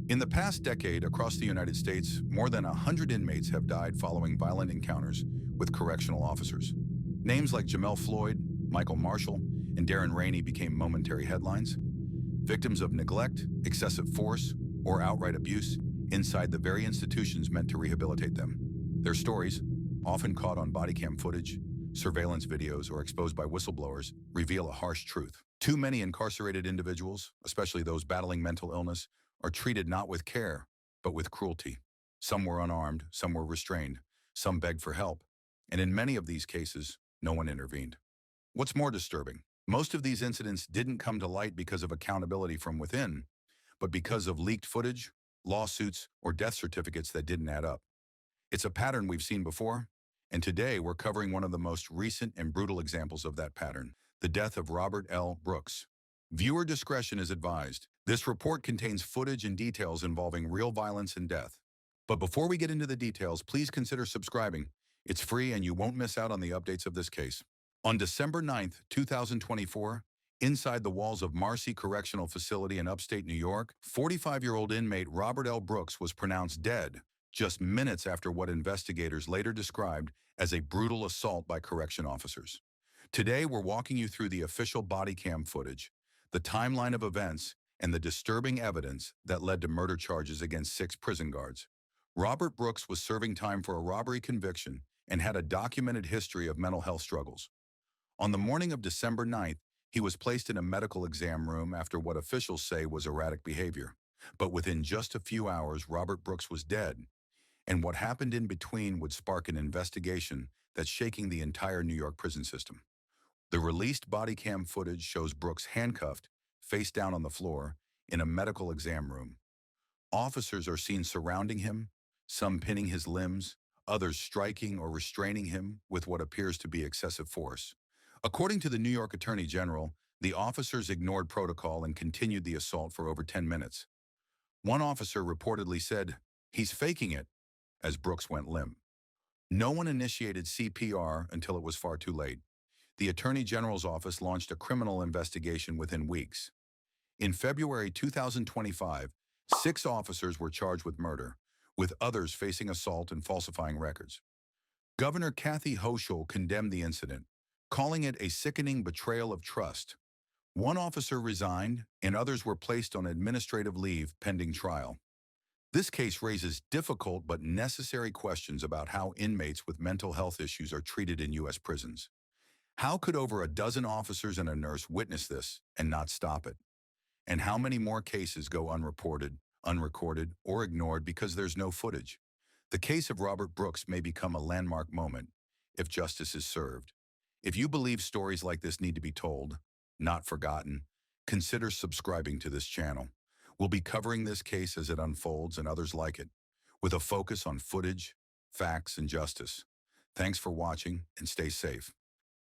In the past decade, across the United States, more than 100 inmates have died following violent encounters with correctional officers. Names like Jamel Floyd, Michael Marshall, and Darren Rainey became momentary headlines. Victims of neglect, excessive force, or outright abuse inside the very institutions meant to rehabilitate them. Their stories, often caught on bodycam footage, surveillance videos, or exposed by whistleblowers, reveal a harsh truth. Too many incarcerated individuals, especially those battling mental illness, are treated not with care, but with cruelty. Some were unarmed, some were restrained, some begged for help, and in many of these cases, no one intervened. What's more disturbing, most of these incidents didn't come to light because of accountability from within, but because of leaked footage, lawsuits, or death certificates that didn't add up. It's a pattern we've seen before, and today we're covering one of the most recent and brutal examples of that pattern, the death of Robert L. Brooks. Viewer discretion is advised. This report contains footage and details involving real violence and death. But before we get into the details, please consider subscribing. It's free and you won't miss out on the updates of this case. On December 9th, 2024, inside the walls of Marcy Correctional Facility in upstate New York, 45-year-old inmate Robert L. Brooks was pronounced dead just minutes after what investigators later described as a brutal assault by correction officers. Today, we're walking you through the official body cam footage, the timeline of events, and the disturbing evidence that led to murder charges against 6 prison guards. Robert Brooks was serving time for a robbery conviction and had a documented history of mental health struggles. On the morning of December 9th, he was placed in a medical exam room after what officials say was erratic behavior. But within just a few hours, Robert Brooks was dead, and what happened in between would spark an investigation that's shaking the entire New York prison system. The released body cam footage shows Brooks handcuffed, face down on the floor, in a medical exam room. Officers are seen surrounding him, some pinning his limbs, others striking or restraining him with what appears to be excessive force. According to the New York Attorney General, the officers ignored protocol and continued the assault for over 10 minutes. One officer reportedly said, "He's faking it," as Brooks went limp. No one initiated CPR until it was far too late. The Attorney General's office launched a criminal investigation within weeks. In February 2025, 6 officers were charged with murder, with others facing assault and falsifying records. Governor Kathy Hochul condemned the incident, calling it a sickening betrayal of trust. One officer resigned, and others were placed on administrative leave pending trial. This case raises difficult but necessary questions about how inmates with mental health issues are treated in U.S. prisons. How could over a dozen officers and a nurse witness this and not stop it? And how many more cases go unreported, unrecorded, or ignored because there's no footage? The case of Robert Brooks may become a landmark moment if justice is served. If you believe stories like this need to be told, not forgotten, consider subscribing to this channel. We'll be covering this case as it unfolds and others like it, with a focus on footage, facts, and justice. Thanks for watching and stay safe.